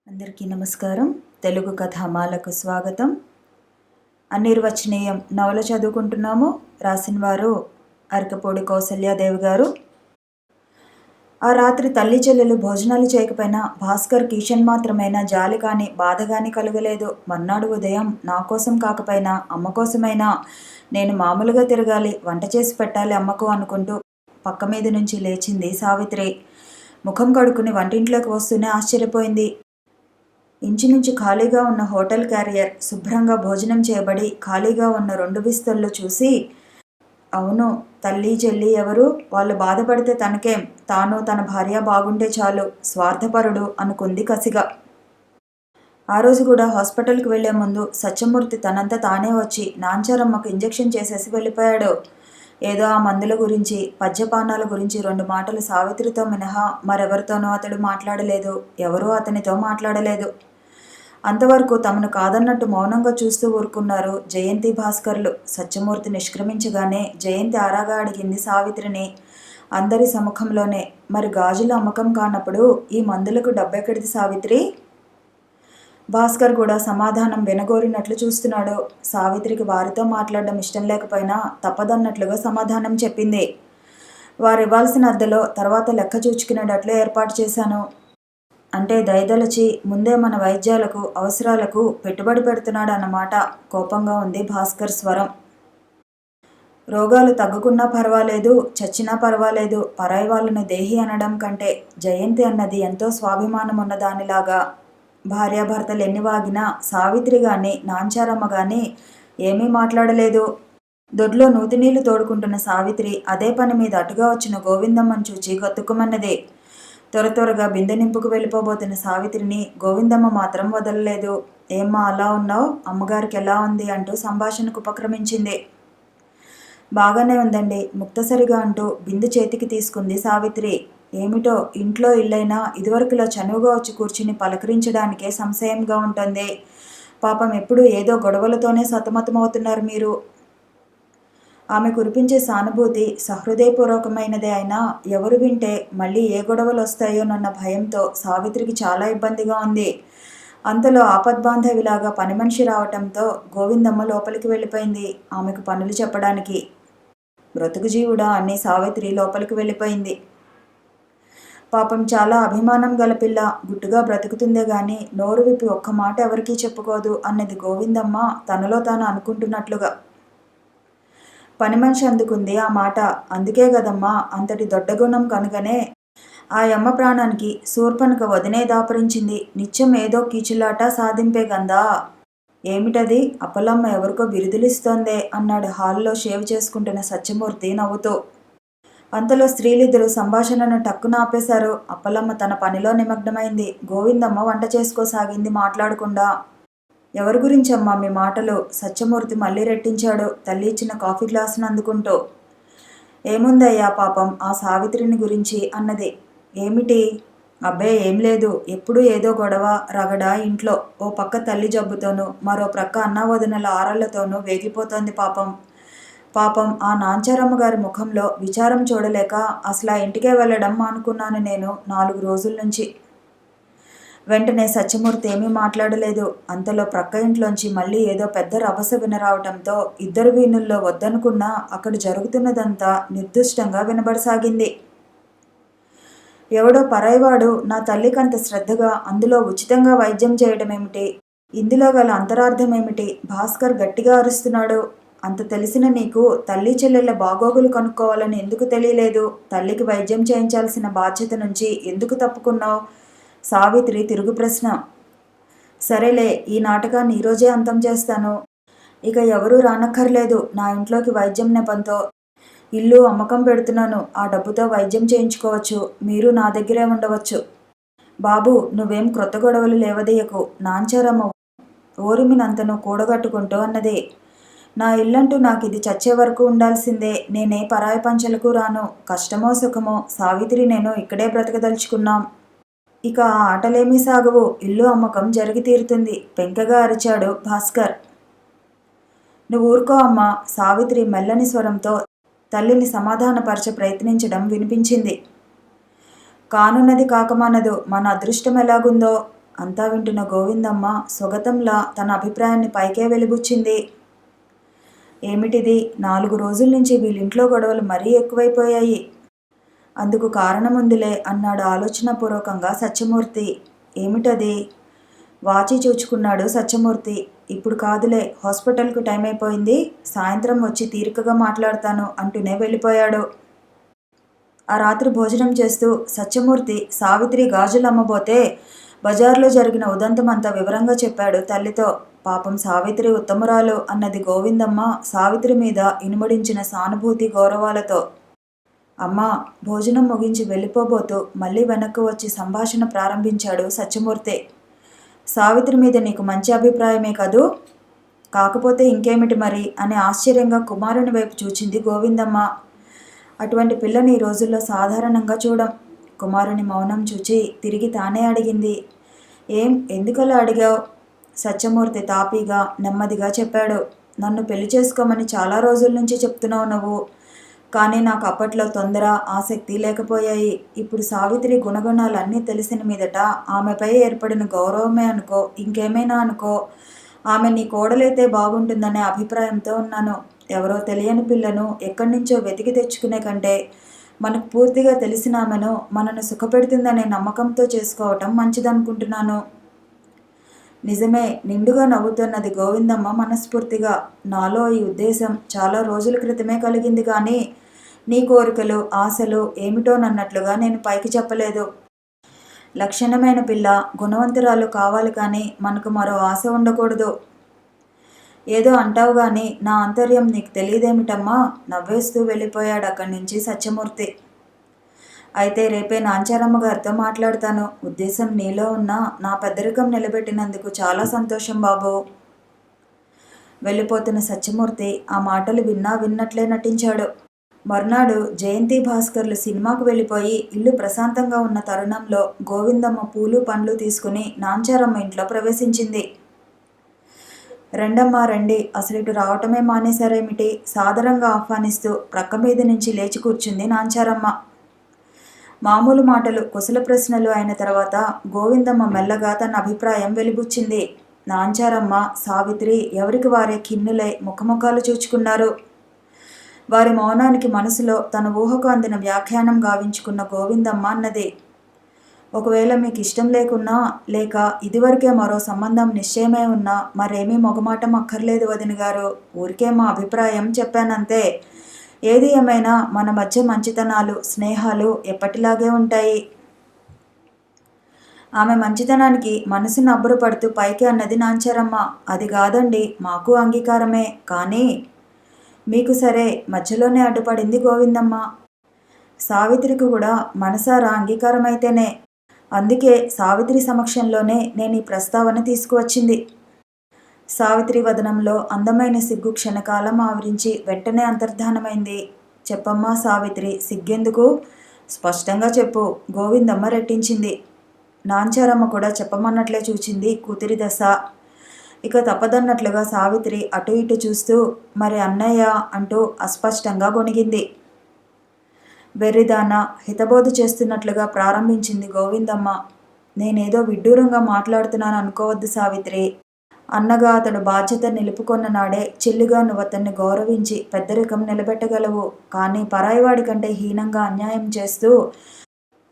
అందరికీ నమస్కారం. తెలుగు కథామాలకు స్వాగతం. అనిర్వచనీయం నవల చదువుకుంటున్నాము. రాసిన వారు అరకపూడి కౌసల్యాదేవి గారు. ఆ రాత్రి తల్లి చెల్లెలు భోజనాలు చేయకపోయినా భాస్కర్ కిషన్ మాత్రమైనా జాలి కానీ బాధ కానీ కలగలేదు. మర్నాడు ఉదయం నా కోసం కాకపోయినా అమ్మ కోసమైనా నేను మామూలుగా తిరగాలి, వంట చేసి పెట్టాలి అమ్మకు అనుకుంటూ పక్క మీద నుంచి లేచింది సావిత్రి. ముఖం కడుక్కుని వంటింట్లోకి వస్తూనే ఆశ్చర్యపోయింది. ఇంచుమించు ఖాళీగా ఉన్న హోటల్ క్యారియర్ శుభ్రంగా భోజనం చేయబడి ఖాళీగా ఉన్న 2 బిస్తళ్ళు చూసి, అవును, తల్లి చెల్లి ఎవరు? వాళ్ళు బాధపడితే తనకేం, తాను తన భార్య బాగుంటే చాలు, స్వార్థపరుడు అనుకుంది కసిగా. ఆ రోజు కూడా హాస్పిటల్కి వెళ్లే ముందు సత్యమూర్తి తనంతా తానే వచ్చి నాంచారమ్మకు ఇంజెక్షన్ చేసేసి వెళ్ళిపోయాడు. ఏదో ఆ మందుల గురించి, పద్యపానాల గురించి 2 మాటలు సావిత్రితో మినహా మరెవరితోనూ అతడు మాట్లాడలేదు. ఎవరూ అతనితో మాట్లాడలేదు. అంతవరకు తమను కాదన్నట్టు మౌనంగా చూస్తూ ఊరుకున్నారు జయంతి భాస్కర్లు. సత్యమూర్తి నిష్క్రమించగానే జయంతి ఆరాగా అడిగింది సావిత్రిని, అందరి సముఖంలోనే, మరి గాజుల అమ్మకం కానప్పుడు ఈ మందులకు డబ్బెక్కడిది సావిత్రి? భాస్కర్ కూడా సమాధానం వినగోరినట్లు చూస్తున్నాడు. సావిత్రికి వారితో మాట్లాడడం ఇష్టం లేకపోయినా తప్పదన్నట్లుగా సమాధానం చెప్పింది. వారివ్వాల్సిన అద్దెలో తర్వాత లెక్క చూచుకునేటట్లు ఏర్పాటు చేశాను. అంటే దయదలచి ముందే మన వైద్యాలకు అవసరాలకు పెట్టుబడి పెడుతున్నాడు అన్నమాట. కోపంగా ఉంది భాస్కర్ స్వరం. రోగాలు తగ్గుకున్నా పర్వాలేదు, చచ్చినా పర్వాలేదు, పరాయి వాళ్ళను దేహి అనడం కంటే జయంతి అన్నది ఎంతో స్వాభిమానం ఉన్న దానిలాగా. భార్యాభర్తలు ఎన్ని వాగినా సావిత్రి గాని నాంచారమ్మ గాని ఏమీ మాట్లాడలేదు. దొడ్లో నూతినీళ్లు తోడుకుంటున్న సావిత్రి అదే పని మీద అటుగా వచ్చిన గోవిందమ్మను చూచి గతుక్కుమన్నది. త్వరగా బిందె నింపుకు వెళ్ళిపోబోతున్న సావిత్రిని గోవిందమ్మ మాత్రం వదలలేదు. ఏమ్మా అలా ఉన్నావు, అమ్మగారికి ఎలా ఉంది అంటూ సంభాషణకు ఉపక్రమించింది. బాగానే ఉందండి ముక్తసరిగా అంటూ బిందె చేతికి తీసుకుంది సావిత్రి. ఏమిటో ఇంట్లో ఇల్లైనా ఇదివరకులో చనువుగా వచ్చి కూర్చుని పలకరించడానికే సంశయంగా ఉంటుంది. పాపం ఎప్పుడు ఏదో గొడవలతోనే సతమతమవుతున్నారు మీరు. ఆమె కురిపించే సానుభూతి సహృదయపూర్వకమైనదే అయినా ఎవరు వింటే మళ్ళీ ఏ గొడవలు వస్తాయోనన్న భయంతో సావిత్రికి చాలా ఇబ్బందిగా ఉంది. అంతలో ఆపద్బాంధవిలాగా పని మనిషి రావటంతో గోవిందమ్మ లోపలికి వెళ్ళిపోయింది ఆమెకు పనులు చెప్పడానికి. బ్రతుకు జీవుడా అని సావిత్రి లోపలికి వెళ్ళిపోయింది. పాపం చాలా అభిమానం గల పిల్ల, గుట్టుగా బ్రతుకుతుందే గాని నోరు విప్పి ఒక్క మాట ఎవరికీ చెప్పుకోదు అన్నది గోవిందమ్మ తనలో తాను అనుకుంటున్నట్లుగా. పని మనిషి అందుకుంది ఆ మాట. అందుకే గదమ్మా అంతటి దొడ్డగుణం కనుగనే ఆ యమ్మ ప్రాణానికి శూర్పణఖ వదినే దాపరించింది. నిత్యం ఏదో కీచులాట సాధింపే గందా. ఏమిటది? అప్పలమ్మ ఎవరికో బిరుదులిస్తోందే అన్నాడు హాల్లో షేవ్ చేసుకుంటున్న సత్యమూర్తి నవ్వుతూ. అంతలో స్త్రీలిద్దరూ సంభాషణను టక్కున ఆపేశారు. అప్పలమ్మ తన పనిలో నిమగ్నమైంది. గోవిందమ్మ వంట చేసుకోసాగింది మాట్లాడకుండా. ఎవరి గురించమ్మా మీ మాటలు? సత్యమూర్తి మళ్ళీ రెట్టించాడు తల్లి ఇచ్చిన కాఫీ గ్లాసును అందుకుంటూ. ఏముందయ్యా పాపం ఆ సావిత్రిని గురించి అన్నది. ఏమిటి? అబ్బే ఏం లేదు, ఎప్పుడూ ఏదో గొడవ రగడ ఇంట్లో. ఓ పక్క తల్లి జబ్బుతోనూ మరో ప్రక్క అన్నావదినల ఆరళ్లతోనూ వేగిపోతోంది పాపం. పాపం ఆ నాంచారమ్మ గారి ముఖంలో విచారం చూడలేక అసలు ఆ ఇంటికే వెళ్ళడం అనుకున్నాను నేను 4 రోజుల నుంచి. వెంటనే సత్యమూర్తి ఏమీ మాట్లాడలేదు. అంతలో ప్రక్క ఇంట్లోంచి మళ్ళీ ఏదో పెద్ద రభస వినరావటంతో ఇద్దరు వీణుల్లో వద్దనుకున్నా అక్కడ జరుగుతున్నదంతా నిర్దుష్టంగా వినబడసాగింది. ఎవడో పరాయివాడు నా తల్లికంత శ్రద్ధగా అందులో ఉచితంగా వైద్యం చేయడమేమిటి? ఇందులో గల అంతరార్థమేమిటి? భాస్కర్ గట్టిగా అరుస్తున్నాడు. అంత తెలిసిన నీకు తల్లి చెల్లెళ్ళ బాగోగులు కనుక్కోవాలని ఎందుకు తెలియలేదు? తల్లికి వైద్యం చేయించాల్సిన బాధ్యత నుంచి ఎందుకు తప్పుకున్నావు? సావిత్రి తిరుగు ప్రశ్న. సరేలే, ఈ నాటకాన్ని ఈరోజే అంతం చేస్తాను. ఇక ఎవరూ రానక్కర్లేదు నా ఇంట్లోకి వైద్యం నెపంతో. ఇల్లు అమ్మకం పెడుతున్నాను. ఆ డబ్బుతో వైద్యం చేయించుకోవచ్చు. మీరు నా దగ్గరే ఉండవచ్చు. బాబు, నువ్వేం క్రొత్త గొడవలు లేవదీయకు. నాంచారమ్మ ఓరిమినంతను కూడగట్టుకుంటూ అన్నది. నా ఇల్లంటూ నాకు ఇది చచ్చే వరకు ఉండాల్సిందే. నేనే పరాయి పంచలకు రాను. కష్టమో సుఖమో సావిత్రి నేను ఇక్కడే బ్రతకదలుచుకున్నాం. ఇక ఆ ఆటలేమీ సాగవు. ఇల్లు అమ్మకం జరిగి తీరుతుంది పెంకగా అరిచాడు భాస్కర్. నువ్వు ఊరుకో అమ్మా. సావిత్రి మెల్లని స్వరంతో తల్లిని సమాధానపరచ ప్రయత్నించడం వినిపించింది. కానున్నది కాకమానదు. మన అదృష్టం ఎలాగుందో. అంతా వింటున్న గోవిందమ్మ స్వగతంలా తన అభిప్రాయాన్ని పైకే వెలిబుచ్చింది. ఏమిటిది? 4 రోజుల నుంచి వీళ్ళింట్లో గొడవలు మరీ ఎక్కువైపోయాయి. అందుకు కారణముందిలే అన్నాడు ఆలోచనాపూర్వకంగా సత్యమూర్తి. ఏమిటది? వాచి చూచుకున్నాడు సత్యమూర్తి. ఇప్పుడు కాదులే, హాస్పిటల్కు టైం అయిపోయింది, సాయంత్రం వచ్చి తీరికగా మాట్లాడతాను అంటూనే వెళ్ళిపోయాడు. ఆ రాత్రి భోజనం చేస్తూ సత్యమూర్తి సావిత్రి గాజులు అమ్మబోతే బజార్లో జరిగిన ఉదంతమంతా వివరంగా చెప్పాడు తల్లితో. పాపం సావిత్రి ఉత్తమురాలు అన్నది గోవిందమ్మ సావిత్రి మీద ఇనుమడించిన సానుభూతి గౌరవాలతో. అమ్మా, భోజనం ముగించి వెళ్ళిపోబోతూ మళ్ళీ వెనక్కు వచ్చి సంభాషణ ప్రారంభించాడు సత్యమూర్తి. సావిత్రి మీద నీకు మంచి అభిప్రాయమే కదూ? కాకపోతే ఇంకేమిటి మరి అని ఆశ్చర్యంగా కుమారుని వైపు చూచింది గోవిందమ్మ. అటువంటి పిల్లని ఈ రోజుల్లో సాధారణంగా చూడం. కుమారుని మౌనం చూచి తిరిగి తానే అడిగింది. ఎందుకలా అడిగావు? సత్యమూర్తి తాపీగా నెమ్మదిగా చెప్పాడు. నన్ను పెళ్లి చేసుకోమని చాలా రోజుల నుంచి చెప్తున్నావు నువ్వు. కానీ నాకు అప్పట్లో తొందర, ఆసక్తి లేకపోయాయి. ఇప్పుడు సావిత్రి గుణగుణాలన్నీ తెలిసిన మీదట ఆమెపై ఏర్పడిన గౌరవమే అనుకో, ఇంకేమైనా అనుకో, ఆమె నీ కోడలైతే బాగుంటుందనే అభిప్రాయంతో ఉన్నాను. ఎవరో తెలియని పిల్లను ఎక్కడి నుంచో వెతికి తెచ్చుకునే కంటే మనకు పూర్తిగా తెలిసిన ఆమెను మనను సుఖపెడుతుందనే నమ్మకంతో చేసుకోవటం మంచిదనుకుంటున్నాను. నిజమే, నిండుగా నవ్వుతున్నది గోవిందమ్మ మనస్ఫూర్తిగా. నాలో ఈ ఉద్దేశం చాలా రోజుల క్రితమే కలిగింది, కానీ నీ కోరికలు, ఆశలు ఏమిటోనన్నట్లుగా నేను పైకి చెప్పలేదు. లక్షణమైన పిల్ల, గుణవంతురాలు కావాలి, కానీ మనకు మరో ఆశ ఉండకూడదు. ఏదో అంటావు గాని నా ఆంతర్యం నీకు తెలియదేమిటమ్మా? నవ్వేస్తూ వెళ్ళిపోయాడు అక్కడి నుంచి సత్యమూర్తి. అయితే రేపే నాంచారమ్మ గారితో మాట్లాడతాను. ఉద్దేశం నీలో ఉన్న నా పెద్దరికం నిలబెట్టినందుకు చాలా సంతోషం బాబు. వెళ్ళిపోతున్న సత్యమూర్తి ఆ మాటలు విన్నట్లే నటించాడు. మర్నాడు జయంతి భాస్కర్లు సినిమాకు వెళ్ళిపోయి ఇల్లు ప్రశాంతంగా ఉన్న తరుణంలో గోవిందమ్మ పూలు పండ్లు తీసుకుని నాంచారమ్మ ఇంట్లో ప్రవేశించింది. రెండమ్మా రండి, అసలు ఇటు రావటమే మానేశారేమిటి? సాదరంగా ఆహ్వానిస్తూ ప్రక్క మీద నుంచి లేచి కూర్చుంది నాంచారమ్మ. మామూలు మాటలు, కుశల ప్రశ్నలు అయిన తర్వాత గోవిందమ్మ మెల్లగా తన అభిప్రాయం వెలిబుచ్చింది. నాంచారమ్మ, సావిత్రి ఎవరికి వారే ఖిన్నులై ముఖముఖాలు చూచుకున్నారు. వారి మౌనానికి మనసులో తన ఊహకు అందిన వ్యాఖ్యానం గావించుకున్న గోవిందమ్మ అన్నది. ఒకవేళ మీకు ఇష్టం లేకున్నా, లేక ఇదివరకే మరో సంబంధం నిశ్చయమై ఉన్నా మరేమీ మొగమాటం అక్కర్లేదు వదిన గారు. ఊరికే మా అభిప్రాయం చెప్పానంతే. ఏది ఏమైనా మన మధ్య మంచితనాలు, స్నేహాలు ఎప్పటిలాగే ఉంటాయి. ఆమె మంచితనానికి మనసును అబ్బురపడుతూ పైకి అన్నది నాంచారమ్మ. అది కాదండి, మాకు అంగీకారమే, కానీ మీకు సరే. మధ్యలోనే అడ్డుపడింది గోవిందమ్మ. సావిత్రికి కూడా మనసారా అంగీకారమైతేనే. అందుకే సావిత్రి సమక్షంలోనే నేను ఈ ప్రస్తావన తీసుకువచ్చింది. సావిత్రి వదనంలో అందమైన సిగ్గు క్షణకాలం ఆవరించి వెంటనే అంతర్ధానమైంది. చెప్పమ్మా సావిత్రి, సిగ్గెందుకు? స్పష్టంగా చెప్పు, గోవిందమ్మ రెట్టించింది. నాంచారమ్మ కూడా చెప్పమన్నట్లే చూచింది కూతురి దశ. ఇక తప్పదన్నట్లుగా సావిత్రి అటు ఇటు చూస్తూ మరి అన్నయ్య అంటూ అస్పష్టంగా గొణిగింది. వెర్రిదాన, హితబోధ చేస్తున్నట్లుగా ప్రారంభించింది గోవిందమ్మ. నేనేదో విడ్డూరంగా మాట్లాడుతున్నాను అనుకోవద్దు సావిత్రి. అన్నగా అతడు బాధ్యత నిలుపుకొన్న నాడే చెల్లిగా నువ్వు అతన్ని గౌరవించి పెద్దరికం నిలబెట్టగలవు. కానీ పరాయివాడి కంటే హీనంగా అన్యాయం చేస్తూ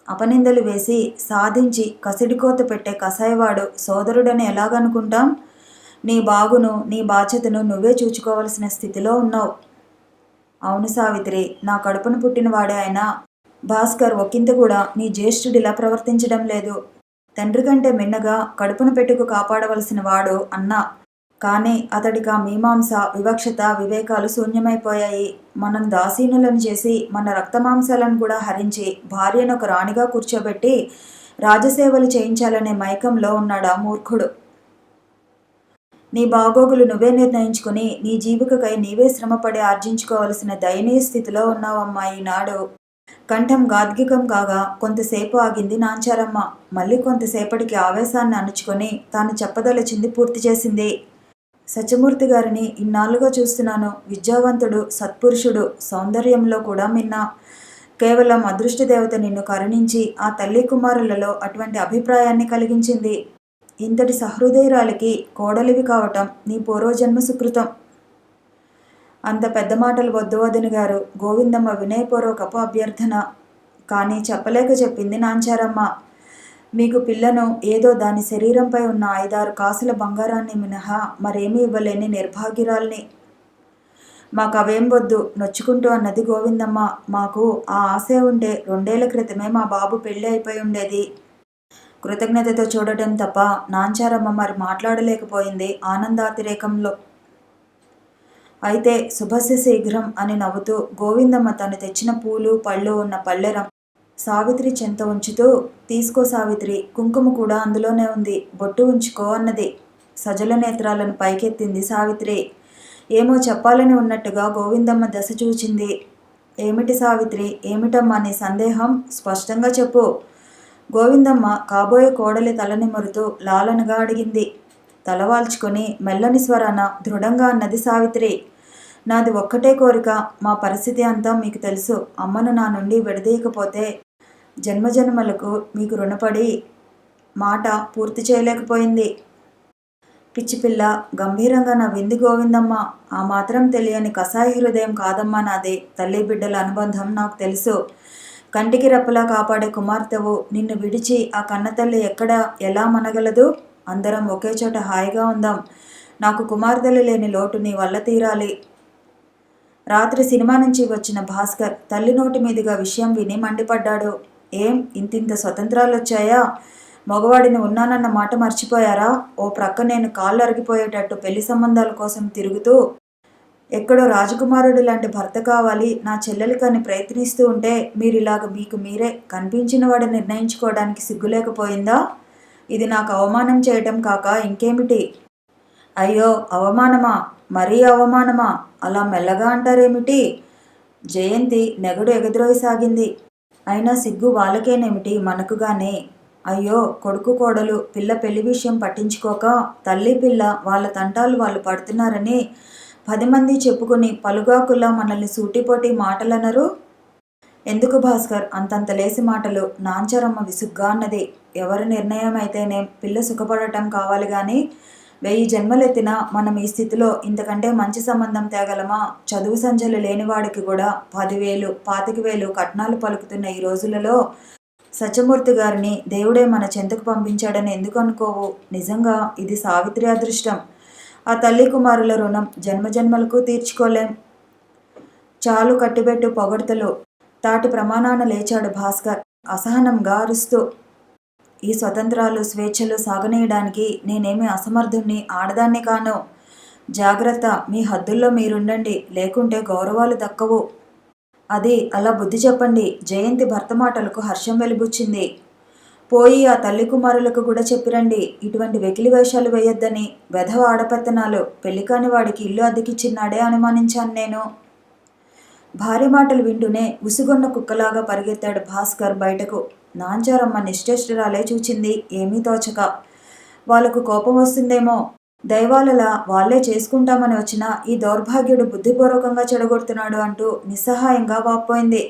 అపనిందలు వేసి సాధించి కసిడికోత పెట్టే కసాయివాడు సోదరుడని ఎలాగనుకుంటాం? నీ బాగును, నీ బాధ్యతను నువ్వే చూచుకోవలసిన స్థితిలో ఉన్నావు. అవును సావిత్రి, నా కడుపును పుట్టినవాడే అయినా భాస్కర్ ఒకంత కూడా నీ జ్యేష్ఠుడిలా ప్రవర్తించడం లేదు. తండ్రి కంటే మిన్నగా కడుపును పెట్టుకు కాపాడవలసిన వాడు అన్న. కానీ అతడికి ఆ మీమాంస, వివక్షత, వివేకాలు శూన్యమైపోయాయి. మనం దాసీనులను చేసి మన రక్తమాంసాలను కూడా హరించి భార్యను ఒక రాణిగా కూర్చోబెట్టి రాజసేవలు చేయించాలనే మైకంలో ఉన్నాడా మూర్ఖుడు. నీ బాగోగులు నువ్వే నిర్ణయించుకుని నీ జీవికకై నీవే శ్రమపడి ఆర్జించుకోవలసిన దయనీయ స్థితిలో ఉన్నావమ్మా ఈనాడు. కంఠం గాద్గికం కాగా కొంతసేపు ఆగింది నాంచారమ్మ. మళ్ళీ కొంతసేపటికి ఆవేశాన్ని అణుచుకొని తాను చెప్పదలచింది పూర్తి చేసింది. సత్యమూర్తి గారిని ఇన్నాళ్ళుగా చూస్తున్నాను. విద్యావంతుడు, సత్పురుషుడు, సౌందర్యంలో కూడా మిన్న. కేవలం అదృష్టదేవత నిన్ను కరుణించి ఆ తల్లి కుమారులలో అటువంటి అభిప్రాయాన్ని కలిగించింది. ఇంతటి సహృదయురాలికి కోడలివి కావటం నీ పూర్వజన్మ సుకృతం. అంత పెద్ద మాటలు వద్దు వదిన గారు. గోవిందమ్మ వినయపూర్వకపు అభ్యర్థన. కానీ చెప్పలేక చెప్పింది నాంచారమ్మ. మీకు పిల్లను ఏదో దాని శరీరంపై ఉన్న 5-6 కాసుల బంగారాన్ని మినహా మరేమీ ఇవ్వలేని నిర్భాగ్యురాల్ని. మాకవేం వద్దు నొచ్చుకుంటూ అన్నది గోవిందమ్మ. మాకు ఆ ఆశే ఉంటే 2 ఏళ్ల క్రితమే మా బాబు పెళ్ళి అయిపోయి ఉండేది. కృతజ్ఞతతో చూడటం తప్ప నాంచారమ్మ మరి మాట్లాడలేకపోయింది ఆనందాతిరేకంలో. అయితే శుభస్య శీఘ్రం అని నవ్వుతూ గోవిందమ్మ తను తెచ్చిన పూలు పళ్ళు ఉన్న పళ్ళెరం సావిత్రి చెంత ఉంచుతూ, తీసుకో సావిత్రి, కుంకుమ కూడా అందులోనే ఉంది, బొట్టు ఉంచుకో అన్నది. సజల నేత్రాలను పైకెత్తింది సావిత్రి. ఏమో చెప్పాలని ఉన్నట్టుగా గోవిందమ్మ దశ చూచింది. ఏమిటి సావిత్రి, ఏమిటమ్మా నీ సందేహం? స్పష్టంగా చెప్పు. గోవిందమ్మ కాబోయే కోడలి తల నిమురుతూ లాలనగా అడిగింది. తలవాల్చుకొని మెల్లని స్వరాన దృఢంగా అన్నది సావిత్రి. నాది ఒక్కటే కోరిక. మా పరిస్థితి అంతా మీకు తెలుసు. అమ్మను నా నుండి విడదీయకపోతే జన్మజన్మలకు మీకు రుణపడి మాట పూర్తి చేయలేకపోయింది. పిచ్చిపిల్ల, గంభీరంగా నవ్వింది గోవిందమ్మ. ఆ మాత్రం తెలియని కసాయి హృదయం కాదమ్మా నాది. తల్లి బిడ్డల అనుబంధం నాకు తెలుసు. కంటికి రెప్పలా కాపాడే కుమార్తెవు. నిన్ను విడిచి ఆ కన్నతల్లి ఎక్కడ ఎలా మనగలదు? అందరం ఒకే చోట హాయిగా ఉందాం. నాకు కుమార్తెలు లేని లోటు నీ వల్ల తీరాలి. రాత్రి సినిమా నుంచి వచ్చిన భాస్కర్ తల్లి నోటి మీదుగా విషయం విని మండిపడ్డాడు. ఏం ఇంతింత స్వతంత్రాలు వచ్చాయా? మగవాడిని ఉన్నానన్న మాట మర్చిపోయారా? ఓ ప్రక్క నేను కాళ్ళు అరిగిపోయేటట్టు పెళ్లి సంబంధాల కోసం తిరుగుతూ ఎక్కడో రాజకుమారుడు లాంటి భర్త కావాలి నా చెల్లెలికని ప్రయత్నిస్తూ ఉంటే మీరిలాగ మీకు మీరే కనిపించిన వాడు నిర్ణయించుకోవడానికి సిగ్గులేకపోయిందా? ఇది నాకు అవమానం చేయటం కాక ఇంకేమిటి? అయ్యో అవమానమా? మరీ అవమానమా? అలా మెల్లగా అంటారేమిటి? జయంతి నెగడు ఎగద్రోయసాగింది. అయినా సిగ్గు వాళ్ళకేనేమిటి, మనకుగానే. అయ్యో కొడుకు కోడలు పిల్ల పెళ్లి విషయం పట్టించుకోక తల్లి పిల్ల వాళ్ళ తంటాలు వాళ్ళు పడుతున్నారని 10 మంది చెప్పుకుని పలుగాకుల్లా మనల్ని సూటిపోటి మాటలనరు. ఎందుకు భాస్కర్ అంతంత లేసి మాటలు? నాంచారమ్మ విసుగ్గా అన్నది. ఎవరి నిర్ణయం అయితేనేం పిల్ల సుఖపడటం కావాలి గాని 1000 జన్మలెత్తినా మనం ఈ స్థితిలో ఇంతకంటే మంచి సంబంధం తేగలమా? చదువు సంచలు లేనివాడికి కూడా 10,000 25,000 కట్నాలు పలుకుతున్న ఈ రోజులలో సత్యమూర్తి గారిని దేవుడే మన చెంతకు పంపించాడని ఎందుకు అనుకోవు? నిజంగా ఇది సావిత్రి అదృష్టం. ఆ తల్లి కుమారుల రుణం జన్మజన్మలకు తీర్చుకోలేం. చాలు కట్టిబెట్టు పొగడ్తలు. తాటి ప్రమాణాన లేచాడు భాస్కర్ అసహనంగా అరుస్తూ. ఈ స్వతంత్రాలు స్వేచ్ఛలు సాగనీయడానికి నేనేమి అసమర్థుణ్ణి, ఆడదాన్ని కాను. జాగ్రత్త, మీ హద్దుల్లో మీరుండండి, లేకుంటే గౌరవాలు దక్కవు. అది అలా బుద్ధి చెప్పండి. జయంతి భర్త మాటలకు హర్షం వెలిబుచ్చింది. పోయి ఆ తల్లి కుమారులకు కూడా చెప్పిరండి, ఇటువంటి వెకిలి వేషాలు వేయొద్దని. వెధవ ఆడపెత్తనాలు. పెళ్లికాని వాడికి ఇల్లు అద్దెకిచ్చిన్నాడే అనుమానించాను నేను. భార్య మాటలు వింటూనే ఉసుగొన్న కుక్కలాగా పరిగెత్తాడు భాస్కర్ బయటకు. నాంచారమ్మ నిశ్చేష్టురాలే చూచింది, ఏమీ తోచక. వాళ్లకు కోపం వస్తుందేమో, దైవాలలా వాళ్లే చేసుకుంటామని వచ్చిన ఈ దౌర్భాగ్యుడు బుద్ధిపూర్వకంగా చెడగొడుతున్నాడు అంటూ నిస్సహాయంగా వాపోయింది.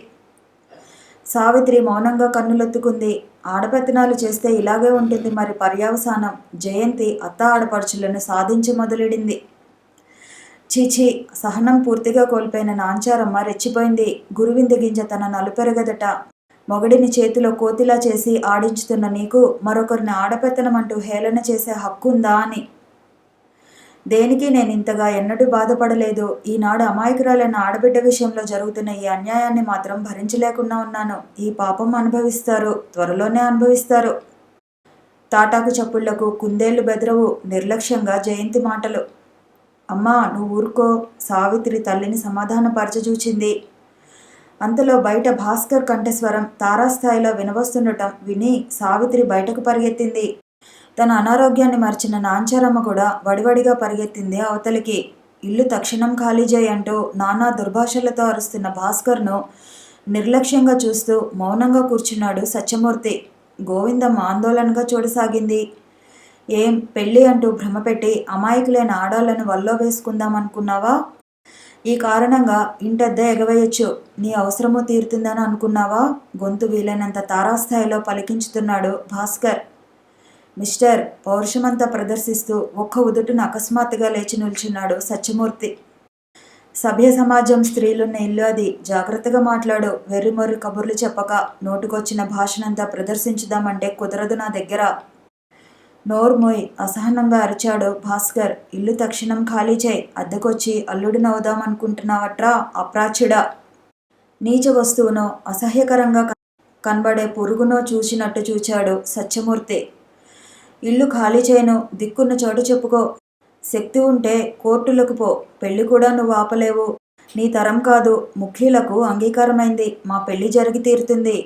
సావిత్రి మౌనంగా కన్నులొత్తుకుంది. ఆడపెత్తనాలు చేస్తే ఇలాగే ఉంటుంది మరి పర్యవసానం. జయంతి అత్త ఆడపడుచులను సాధించి మొదలెడింది. చీచి, సహనం పూర్తిగా కోల్పోయిన నాంచారమ్మ రెచ్చిపోయింది. గురువింద గింజ తన నలుపెరగదట. మొగడిని చేతిలో కోతిలా చేసి ఆడించుతున్న నీకు మరొకరిని ఆడపెత్తనమంటూ హేళన చేసే హక్కుందా అని. దేనికి నేనింతగా ఎన్నడూ బాధపడలేదు. ఈనాడు అమాయకురాలైన ఆడబిడ్డ విషయంలో జరుగుతున్న ఈ అన్యాయాన్ని మాత్రం భరించలేకుండా ఉన్నాను. ఈ పాపం అనుభవిస్తారు, త్వరలోనే అనుభవిస్తారు. తాటాకు చప్పుళ్లకు కుందేళ్లు బెదరవు. నిర్లక్ష్యంగా జయంతి మాటలు. అమ్మా నువ్వు ఊరుకో, సావిత్రి తల్లిని సమాధానపరచచూచింది. అంతలో బయట భాస్కర్ కంఠస్వరం తారాస్థాయిలో వినవస్తుండటం విని సావిత్రి బయటకు పరిగెత్తింది. తన అనారోగ్యాన్ని మర్చిన నాంచారమ్మ కూడా వడివడిగా పరిగెత్తింది అవతలికి. ఇల్లు తక్షణం ఖాళీ చేయి అంటూ నానా దుర్భాషలతో అరుస్తున్న భాస్కర్ను నిర్లక్ష్యంగా చూస్తూ మౌనంగా కూర్చున్నాడు సత్యమూర్తి. గోవిందమ్మ ఆందోళనగా చూడసాగింది. ఏం పెళ్ళి అంటూ భ్రమపెట్టి అమాయకులైన ఆడాళ్లను వల్లో వేసుకుందామనుకున్నావా? ఈ కారణంగా ఇంటద్దె ఎగవేయొచ్చు. నీ అవసరము తీరుతుందని అనుకున్నావా? గొంతు వీలైనంత తారాస్థాయిలో పలికించుతున్నాడు భాస్కర్. మిస్టర్ పౌరుషమంతా ప్రదర్శిస్తూ ఒక్క ఉదుటున అకస్మాత్తుగా లేచి నిల్చున్నాడు సత్యమూర్తి. సభ్య సమాజం స్త్రీలున్న ఇల్లు అది. జాగ్రత్తగా మాట్లాడు. వెర్రిమొర్రి కబుర్లు చెప్పక నోటుకొచ్చిన భాషనంతా ప్రదర్శించుదామంటే కుదరదు నా దగ్గర. నోర్మోయ్ అసహనంగా అరిచాడు భాస్కర్. ఇల్లు తక్షణం ఖాళీ చేయి. అద్దెకొచ్చి అల్లుడినవుదామనుకుంటున్నావట్రా అప్రాచ్యుడా. నీచ వస్తువునో అసహ్యకరంగా కనబడే పురుగునో చూసినట్టు చూచాడు సత్యమూర్తి. ఇల్లు ఖాళీ చేయను. దిక్కున్న చోటు చెప్పుకో. శక్తి ఉంటే కోర్టులకు పో. పెళ్లి కూడా నువ్వు ఆపలేవు. నీ తరం కాదు. ముఖ్యులకు అంగీకారమైంది. మా పెళ్లి జరిగి తీరుతుంది.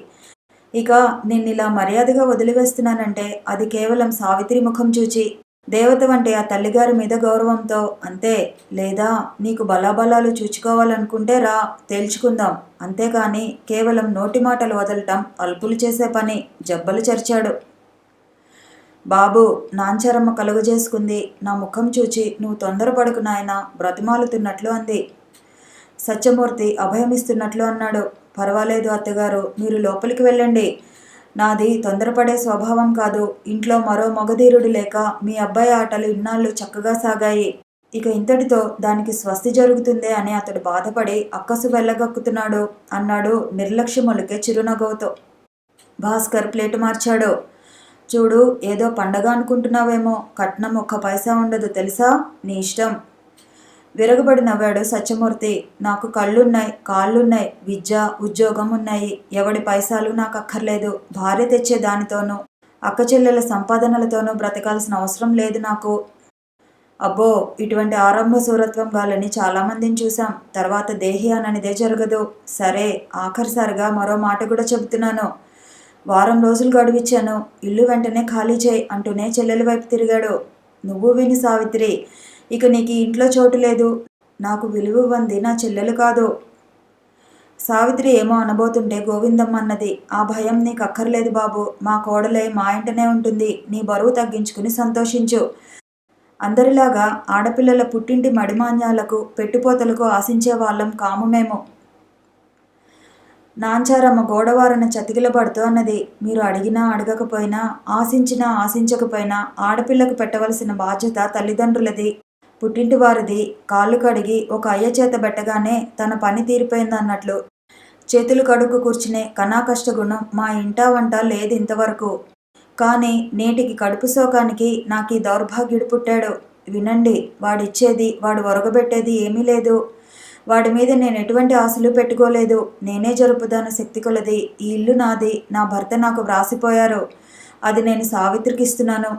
ఇక నిన్నిలా మర్యాదగా వదిలివేస్తున్నానంటే అది కేవలం సావిత్రి ముఖం చూచి దేవత వంటి ఆ తల్లిగారి మీద గౌరవంతో అంతే. లేదా నీకు బలాబలాలు చూచుకోవాలనుకుంటే రా, తేల్చుకుందాం. అంతేకాని కేవలం నోటి మాటలు వదలటం అల్పులు చేసే పని. జబ్బలు చరిచాడు. బాబు, నాంచారమ్మ కలుగజేసుకుంది. నా ముఖం చూచి నువ్వు తొందరపడుకు నాయనా బ్రతిమాలుతున్నట్లు అంది. సత్యమూర్తి అభయమిస్తున్నట్లు అన్నాడు. పర్వాలేదు అత్తగారు, మీరు లోపలికి వెళ్ళండి. నాది తొందరపడే స్వభావం కాదు. ఇంట్లో మరో మగధీరుడు లేక మీ అబ్బాయి ఆటలు ఇన్నాళ్ళు చక్కగా సాగాయి. ఇక ఇంతటితో దానికి స్వస్తి జరుగుతుందే అని అతడు బాధపడి అక్కసు వెళ్ళగక్కుతున్నాడు అన్నాడు నిర్లక్ష్యములకే చిరునగవుతో. భాస్కర్ ప్లేటు మార్చాడు. చూడు, ఏదో పండగ అనుకుంటున్నావేమో. కట్నం ఒక్క పైసా ఉండదు తెలుసా. నీ ఇష్టం. విరగబడి నవ్వాడు సత్యమూర్తి. నాకు కళ్ళున్నాయి, కాళ్ళున్నాయి, విద్య ఉద్యోగం ఉన్నాయి. ఎవడి పైసాలు నాకు అక్కర్లేదు. భార్య తెచ్చే దానితోనూ అక్కచెల్లెల సంపాదనలతోనూ బ్రతకాల్సిన అవసరం లేదు నాకు. అబ్బో, ఇటువంటి ఆరంభ సూరత్వం గాలని చాలామందిని చూసాం. తర్వాత దేహి అననిదే జరగదు. సరే, ఆఖరిసారిగా మరో మాట కూడా చెబుతున్నాను. వారం రోజులు గడువిచ్చాను. ఇల్లు వెంటనే ఖాళీ చేయి అంటూనే చెల్లెల వైపు తిరిగాడు. నువ్వు విని సావిత్రి, ఇక నీకు ఇంట్లో చోటు లేదు. నాకు విలువివ్వంది నా చెల్లెలు కాదు. సావిత్రి ఏమో అనబోతుంటే గోవిందమ్మ అన్నది. ఆ భయం నీకు అక్కర్లేదు బాబు. మా కోడలే మా ఇంటనే ఉంటుంది. నీ బరువు తగ్గించుకుని సంతోషించు. అందరిలాగా ఆడపిల్లల పుట్టింటి మడిమాన్యాలకు పెట్టుపోతలకు ఆశించే వాళ్ళం కాము మేము. నాంచారమ్మ గోడవారన చతికిలబడుతూ అన్నది. మీరు అడిగినా అడగకపోయినా, ఆశించినా ఆశించకపోయినా ఆడపిల్లకు పెట్టవలసిన బాధ్యత తల్లిదండ్రులది, పుట్టింటి వారిది. కాళ్ళు కడిగి ఒక అయ్య చేత పెట్టగానే తన పని తీరిపోయిందన్నట్లు చేతులు కడుక్కు కూర్చునే కనాకష్ట గుణం మా ఇంటా వంట లేదు ఇంతవరకు. కానీ నేటికి కడుపు శోకానికి నాకు ఈ దౌర్భాగ్యుడు పుట్టాడు. వినండి, వాడిచ్చేది వాడు ఒరగబెట్టేది ఏమీ లేదు. వాడి మీద నేను ఎటువంటి ఆశలు పెట్టుకోలేదు. నేనే జరుపుదాను శక్తి కొలది. ఈ ఇల్లు నాది. నా భర్త నాకు వ్రాసిపోయారు. అది నేను సావిత్రికి ఇస్తున్నాను.